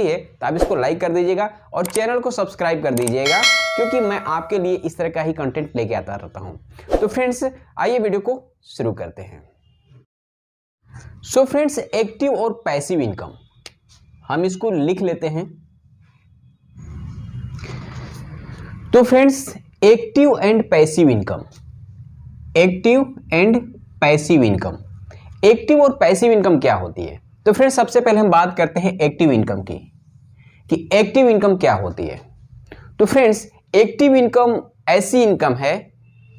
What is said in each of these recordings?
है तो आप इसको लाइक कर दीजिएगा और चैनल को सब्सक्राइब कर दीजिएगा, क्योंकि मैं आपके लिए इस तरह का ही कंटेंट लेके आता रहता हूं। तो फ्रेंड्स आइए वीडियो को शुरू करते हैं। सो फ्रेंड्स, एक्टिव और पैसिव इनकम, हम इसको लिख लेते हैं। तो friends, active and passive income, active and passive income, active और पैसिव इनकम क्या होती है? तो फ्रेंड्स सबसे पहले हम बात करते हैं एक्टिव इनकम की, कि एक्टिव इनकम क्या होती है। तो फ्रेंड्स, एक्टिव इनकम ऐसी इनकम है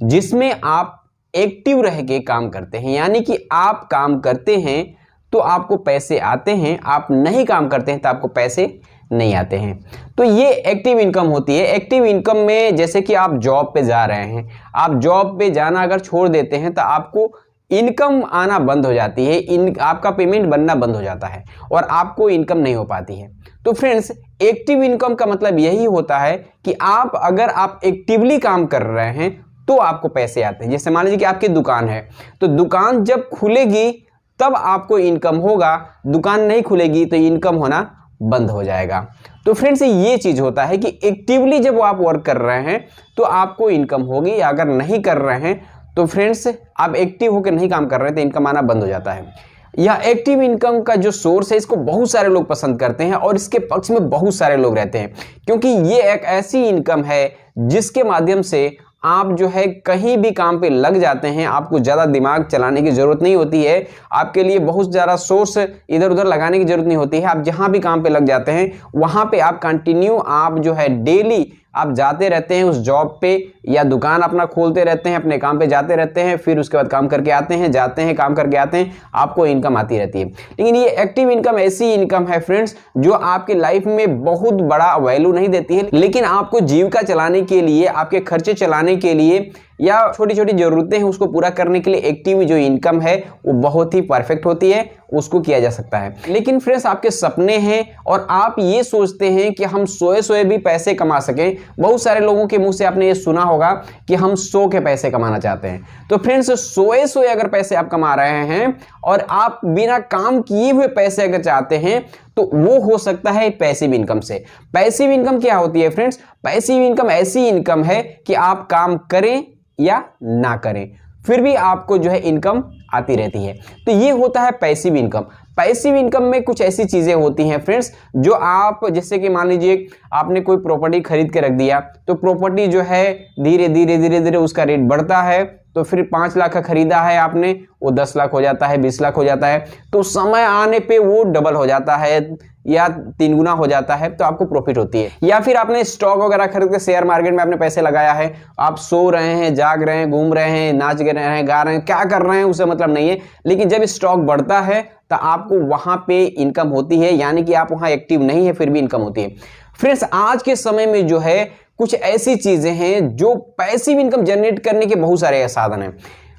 जिसमें आप एक्टिव रह के काम करते हैं, यानी कि आप काम करते हैं तो आपको पैसे आते हैं, आप नहीं काम करते हैं तो आपको पैसे नहीं आते हैं। तो ये एक्टिव इनकम होती है। एक्टिव इनकम में जैसे कि आप जॉब पे जा रहे हैं, आप जॉब पे जाना अगर छोड़ देते हैं तो आपको इनकम आना बंद हो जाती है, आपका पेमेंट बनना बंद हो जाता है और आपको इनकम नहीं हो पाती है। तो फ्रेंड्स, एक्टिव इनकम का मतलब यही होता है कि अगर आप एक्टिवली काम कर रहे हैं तो आपको पैसे आते हैं। जैसे मान लीजिए कि आपकी दुकान है, तो दुकान जब खुलेगी तब आपको इनकम होगा, दुकान नहीं खुलेगी तो इनकम होना बंद हो जाएगा। तो फ्रेंड्स ये चीज होता है कि एक्टिवली जब आप वर्क कर रहे हैं तो आपको इनकम होगी, अगर नहीं कर रहे हैं तो फ्रेंड्स आप एक्टिव होकर नहीं काम कर रहे हैं तो इनकम आना बंद हो जाता है। यह एक्टिव इनकम का जो सोर्स है इसको बहुत सारे लोग पसंद करते हैं और इसके पक्ष में बहुत सारे लोग रहते हैं, क्योंकि ये एक ऐसी इनकम है जिसके माध्यम से आप जो है कहीं भी काम पे लग जाते हैं, आपको ज़्यादा दिमाग चलाने की ज़रूरत नहीं होती है, आपके लिए बहुत ज़्यादा सोर्स इधर उधर लगाने की ज़रूरत नहीं होती है। आप जहाँ भी काम पे लग जाते हैं वहाँ पे आप कंटिन्यू आप जो है डेली आप जाते रहते हैं उस जॉब पे, या दुकान अपना खोलते रहते हैं, अपने काम पे जाते रहते हैं, फिर उसके बाद काम करके आते हैं, जाते हैं, काम करके आते हैं, आपको इनकम आती रहती है। लेकिन ये एक्टिव इनकम ऐसी इनकम है फ्रेंड्स जो आपकी लाइफ में बहुत बड़ा वैल्यू नहीं देती है, लेकिन आपको जीविका चलाने के लिए, आपके खर्चे चलाने के लिए या छोटी छोटी जरूरतें हैं उसको पूरा करने के लिए एक्टिव जो इनकम है वो बहुत ही परफेक्ट होती है, उसको किया जा सकता है। लेकिन फ्रेंड्स आपके सपने हैं और आप ये सोचते हैं कि हम सोए सोए भी पैसे कमा सकें। बहुत सारे लोगों के मुंह से आपने ये सुना होगा कि हम सो के पैसे कमाना चाहते हैं। तो फ्रेंड्स सोए सोए अगर पैसे आप कमा रहे हैं और आप बिना काम किए हुए पैसे अगर चाहते हैं तो वो हो सकता है पैसिव इनकम से। पैसिव इनकम क्या होती है फ्रेंड्स? पैसिव इनकम ऐसी इनकम है कि आप काम करें या ना करें फिर भी आपको जो है इनकम आती रहती है। तो ये होता है पैसिव इनकम। पैसिव इनकम में कुछ ऐसी चीजें होती हैं फ्रेंड्स जो आप, जैसे कि मान लीजिए आपने कोई प्रॉपर्टी खरीद के रख दिया, तो प्रॉपर्टी जो है धीरे धीरे धीरे धीरे उसका रेट बढ़ता है, तो फिर 5 लाख का खरीदा है आपने, वो 10 लाख हो जाता है, 20 लाख हो जाता है, तो समय आने पे वो डबल हो जाता है या 3 गुना हो जाता है, तो आपको प्रॉफिट होती है। या फिर आपने स्टॉक वगैरह खरीद के शेयर मार्केट में आपने पैसे लगाया है, आप सो रहे हैं, जाग रहे हैं, घूम रहे हैं, नाच रहे हैं, गा रहे हैं, क्या कर रहे हैं उससे मतलब नहीं है, लेकिन जब स्टॉक बढ़ता है तो आपको वहां पे इनकम होती है, यानी कि आप वहां एक्टिव नहीं है फिर भी इनकम होती है। फ्रेंड्स आज के समय में जो है कुछ ऐसी चीजें हैं जो पैसिव इनकम जनरेट करने के बहुत सारे साधन हैं।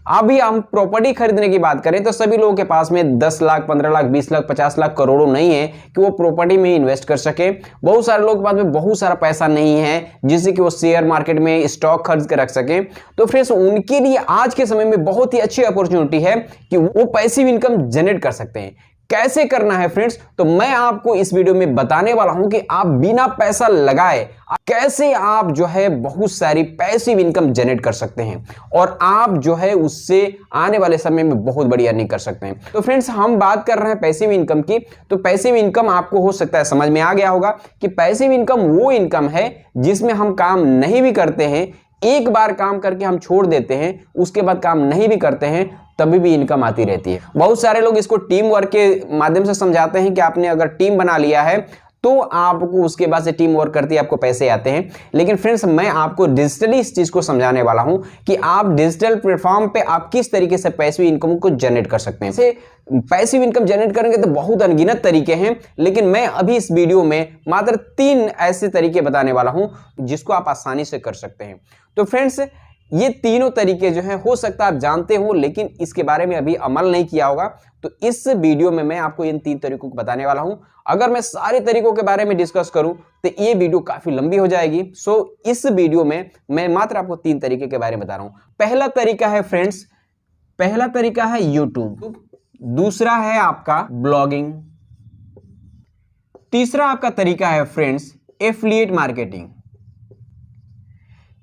अभी हम प्रॉपर्टी खरीदने की बात करें तो सभी लोगों के पास में 10 लाख, 15 लाख, 20 लाख, 50 लाख, करोड़ों नहीं है कि वो प्रॉपर्टी में इन्वेस्ट कर सके। बहुत सारे लोगों के पास में बहुत सारा पैसा नहीं है जिससे कि वो शेयर मार्केट में स्टॉक खरीद के रख सके। तो फ्रेंड्स उनके लिए आज के समय में बहुत ही अच्छी अपॉर्चुनिटी है कि वो पैसिव इनकम जनरेट कर सकते हैं। कैसे करना है फ्रेंड्स, तो मैं आपको इस वीडियो में बताने वाला हूं कि आप बिना पैसा लगाए कैसे आप जो है बहुत सारी पैसिव इनकम जनरेट कर सकते हैं और आप जो है उससे आने वाले समय में बहुत बड़ी अर्निंग कर सकते हैं। तो फ्रेंड्स हम बात कर रहे हैं पैसिव इनकम की। तो पैसिव इनकम आपको हो सकता है समझ में आ गया होगा कि पैसिव इनकम वो इनकम है जिसमें हम काम नहीं भी करते हैं, एक बार काम करके हम छोड़ देते हैं, उसके बाद काम नहीं भी करते हैं, तभी भी इनकम आती रहती है। बहुत सारे लोग इसको टीम वर्क के माध्यम से समझाते हैं कि आपने अगर टीम बना लिया है तो आपको उसके बाद से टीम वर्क करती है, आपको पैसे आते हैं। लेकिन फ्रेंड्स मैं आपको डिजिटली इस चीज को समझाने वाला हूं कि आप डिजिटल प्लेटफॉर्म पे आप किस तरीके से पैसिव इनकम को जनरेट कर सकते हैं। जैसे पैसिव इनकम जनरेट करेंगे तो बहुत अनगिनत तरीके हैं, लेकिन मैं अभी इस वीडियो में मात्र 3 ऐसे तरीके बताने वाला हूं जिसको आप आसानी से कर सकते हैं। तो फ्रेंड्स ये तीनों तरीके जो हैं हो सकता है आप जानते हो लेकिन इसके बारे में अभी अमल नहीं किया होगा, तो इस वीडियो में मैं आपको इन 3 तरीकों को बताने वाला हूं। अगर मैं सारे तरीकों के बारे में डिस्कस करूं तो ये वीडियो काफी लंबी हो जाएगी। सो इस वीडियो में मैं मात्र आपको 3 तरीके के बारे में बता रहा हूं। पहला तरीका है फ्रेंड्स, पहला तरीका है यूट्यूब, दूसरा है आपका ब्लॉगिंग, तीसरा आपका तरीका है फ्रेंड्स एफिलिएट मार्केटिंग।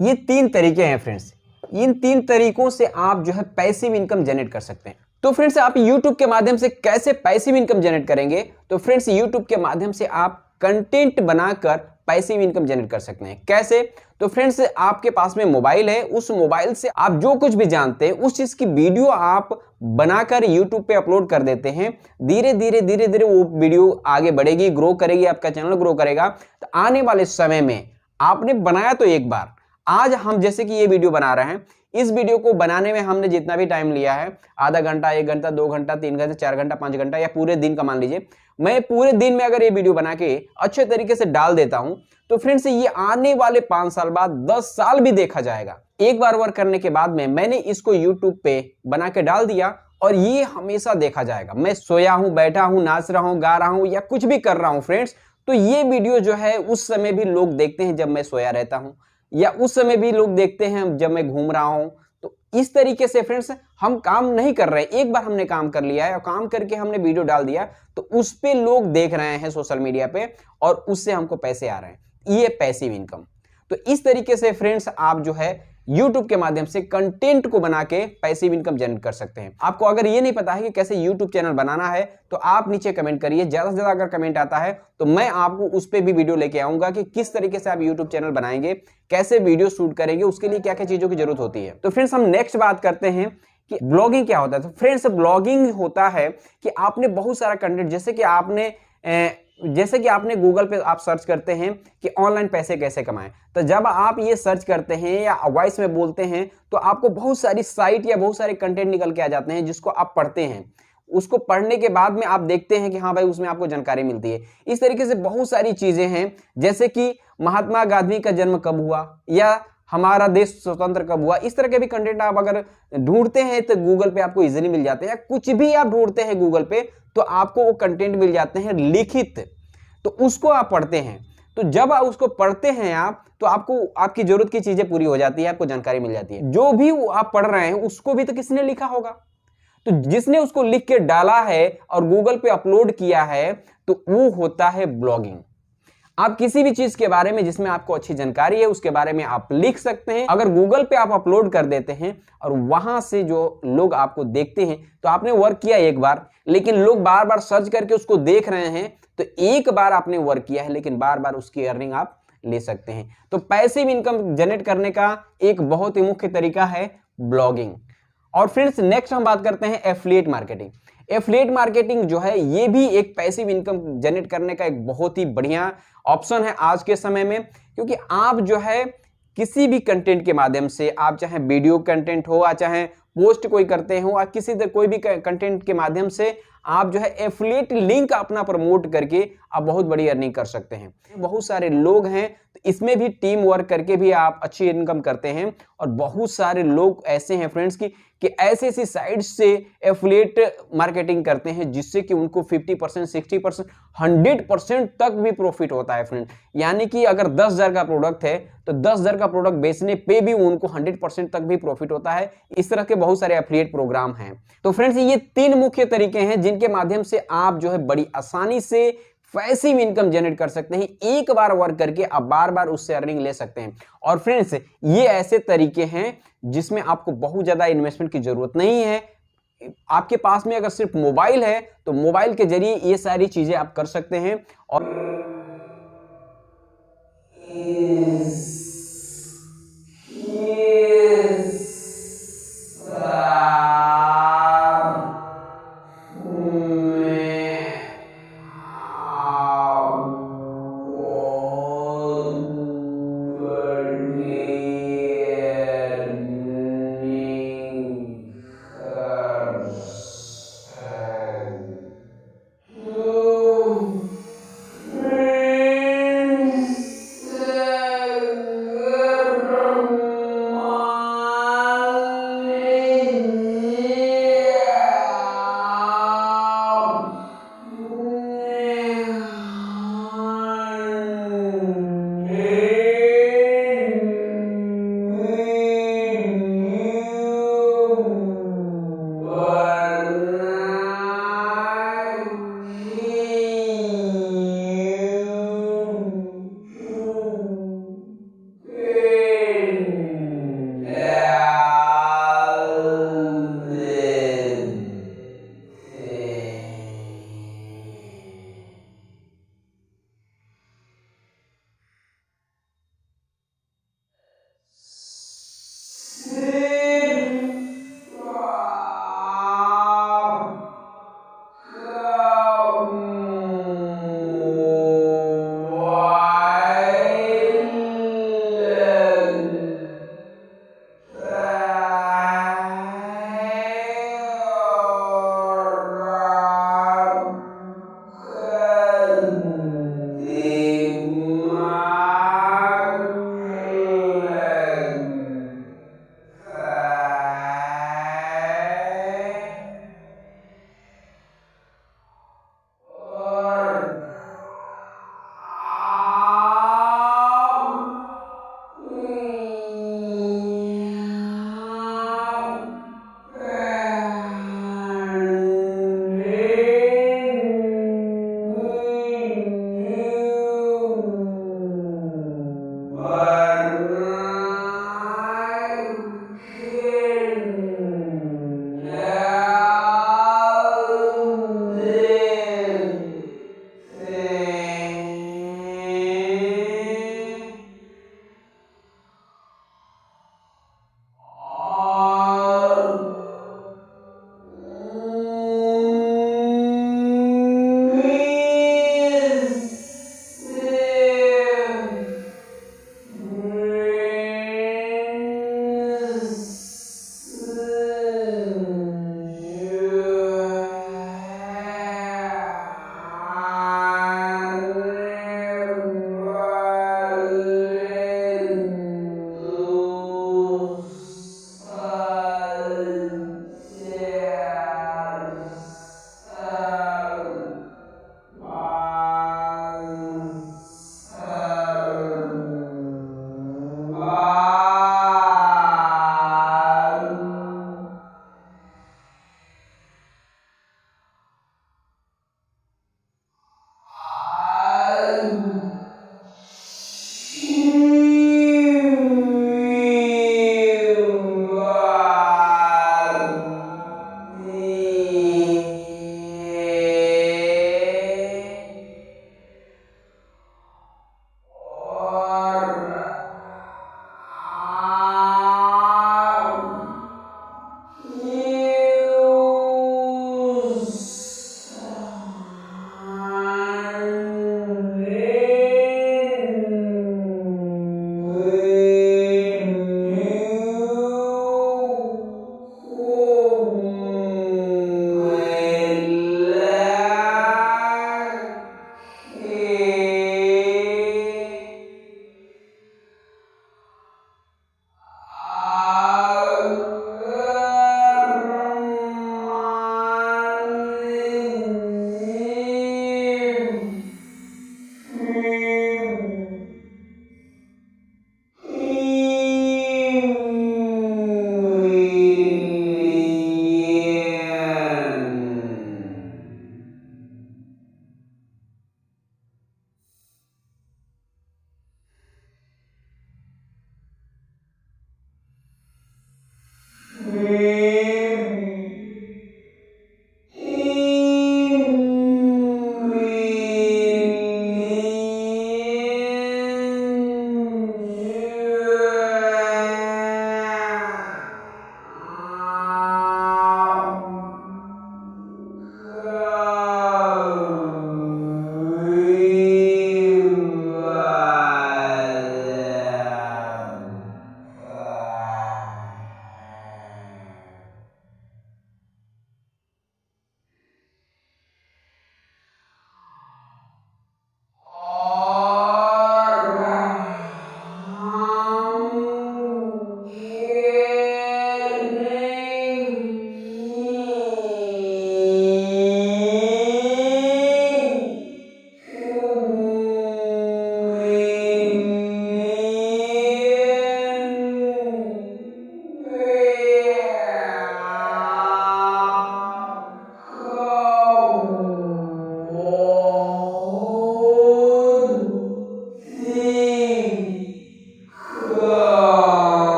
ये 3 तरीके हैं फ्रेंड्स, इन 3 तरीकों से आप जो है पैसिव इनकम जनरेट कर सकते हैं। तो फ्रेंड्स आप YouTube के माध्यम से कैसे पैसिव इनकम जनरेट करेंगे? तो फ्रेंड्स YouTube के माध्यम से आप कंटेंट बनाकर पैसिव इनकम जनरेट कर सकते हैं। कैसे? तो फ्रेंड्स आपके पास में मोबाइल है, उस मोबाइल से आप जो कुछ भी जानते हैं उस चीज की वीडियो आप बनाकर YouTube पे अपलोड कर देते हैं। धीरे धीरे वो वीडियो आगे बढ़ेगी, ग्रो करेगी, आपका चैनल ग्रो करेगा। तो आने वाले समय में आपने बनाया तो एक बार, आज हम जैसे कि ये वीडियो बना रहे हैं, इस वीडियो को बनाने में हमने जितना भी टाइम लिया है, आधा घंटा, 1 घंटा, 2 घंटा, 3 घंटे, 4 घंटा, 5 घंटा या पूरे दिन का मान लीजिए, मैं पूरे दिन में अगर ये वीडियो बना के अच्छे तरीके से डाल देता हूं तो फ्रेंड्स ये आने वाले 5 साल बाद 10 साल भी देखा जाएगा। एक बार वर्क करने के बाद में मैंने इसको YouTube पे बना के डाल दिया और ये हमेशा देखा जाएगा। मैं सोया हूं, बैठा हूं, नाच रहा हूं, गा रहा हूं या कुछ भी कर रहा हूं फ्रेंड्स, तो ये वीडियो जो है उस समय भी लोग देखते हैं जब मैं सोया रहता हूं, या उस समय भी लोग देखते हैं जब मैं घूम रहा हूं। तो इस तरीके से फ्रेंड्स हम काम नहीं कर रहे, एक बार हमने काम कर लिया है और काम करके हमने वीडियो डाल दिया तो उस पे लोग देख रहे हैं सोशल मीडिया पे और उससे हमको पैसे आ रहे हैं, ये पैसिव इनकम। तो इस तरीके से फ्रेंड्स आप जो है YouTube के माध्यम से कंटेंट को बना के पैसिव इनकम जनरेट कर सकते हैं। आपको अगर ये नहीं पता है कि कैसे YouTube चैनल बनाना है तो आप नीचे कमेंट करिए, ज्यादा से ज्यादा अगर कमेंट आता है तो मैं आपको उस पर भी वीडियो लेके आऊंगा कि किस तरीके से आप YouTube चैनल बनाएंगे, कैसे वीडियो शूट करेंगे, उसके लिए क्या क्या चीजों की जरूरत होती है। तो फ्रेंड्स हम नेक्स्ट बात करते हैं कि ब्लॉगिंग क्या होता है। तो फ्रेंड्स ब्लॉगिंग होता है कि आपने बहुत सारा कंटेंट, जैसे कि आपने गूगल पे आप सर्च करते हैं कि ऑनलाइन पैसे कैसे कमाएं, तो जब आप ये सर्च करते हैं या वॉइस में बोलते हैं तो आपको बहुत सारी साइट या बहुत सारे कंटेंट निकल के आ जाते हैं जिसको आप पढ़ते हैं। उसको पढ़ने के बाद में आप देखते हैं कि हाँ भाई उसमें आपको जानकारी मिलती है। इस तरीके से बहुत सारी चीजें हैं, जैसे कि महात्मा गांधी का जन्म कब हुआ या हमारा देश स्वतंत्र कब हुआ, इस तरह के भी कंटेंट आप अगर ढूंढते हैं तो गूगल पे आपको इजीली मिल जाते हैं। या कुछ भी आप ढूंढते हैं गूगल पे तो आपको वो कंटेंट मिल जाते हैं लिखित, तो उसको आप पढ़ते हैं। तो जब आप उसको पढ़ते हैं आप तो आपको आपकी जरूरत की चीजें पूरी हो जाती है, आपको जानकारी मिल जाती है। जो भी आप पढ़ रहे हैं उसको भी तो किसने लिखा होगा, तो जिसने उसको लिख के डाला है और गूगल पे अपलोड किया है तो वो होता है ब्लॉगिंग। आप किसी भी चीज के बारे में जिसमें आपको अच्छी जानकारी है उसके बारे में आप लिख सकते हैं। अगर गूगल पे आप अपलोड कर देते हैं और वहां से जो लोग आपको देखते हैं तो आपने वर्क किया एक बार, लेकिन लोग बार बार सर्च करके उसको देख रहे हैं, तो एक बार आपने वर्क किया है लेकिन बार बार उसकी अर्निंग आप ले सकते हैं। तो पैसिव इनकम जनरेट करने का एक बहुत ही मुख्य तरीका है ब्लॉगिंग। और फ्रेंड्स नेक्स्ट हम बात करते हैं एफिलिएट मार्केटिंग। एफिलिएट मार्केटिंग जो है ये भी एक पैसिव इनकम जनरेट करने का एक बहुत ही बढ़िया ऑप्शन है आज के समय में, क्योंकि आप जो है किसी भी कंटेंट के माध्यम से, आप चाहे वीडियो कंटेंट हो, चाहे पोस्ट कोई करते हो, या किसी कोई भी कंटेंट के माध्यम से आप जो है एफिलिएट लिंक अपना प्रमोट करके आप बहुत बड़ी अर्निंग कर सकते हैं। बहुत सारे लोग हैं तो इसमें भी टीम वर्क करके भी आप अच्छी इनकम करते हैं। और बहुत सारे लोग ऐसे हैं फ्रेंड्स कि ऐसी ऐसी साइट्स से एफिलिएट मार्केटिंग करते हैं जिससे कि उनको 50%, 60%, 100% तक भी प्रॉफिट होता है फ्रेंड। यानी कि अगर 10,000 का प्रोडक्ट है तो 10,000 का प्रोडक्ट बेचने पे भी उनको 100% तक भी प्रॉफिट होता है। इस तरह के बहुत सारे एफिलिएट प्रोग्राम हैं। तो फ्रेंड्स ये 3 मुख्य तरीके हैं जिनके माध्यम से आप जो है बड़ी आसानी से पैसिव इनकम जनरेट कर सकते हैं। एक बार वर्क करके आप बार बार उससे अर्निंग ले सकते हैं। और फ्रेंड्स ये ऐसे तरीके हैं जिसमें आपको बहुत ज्यादा इन्वेस्टमेंट की जरूरत नहीं है। आपके पास में अगर सिर्फ मोबाइल है तो मोबाइल के जरिए ये सारी चीजें आप कर सकते हैं। और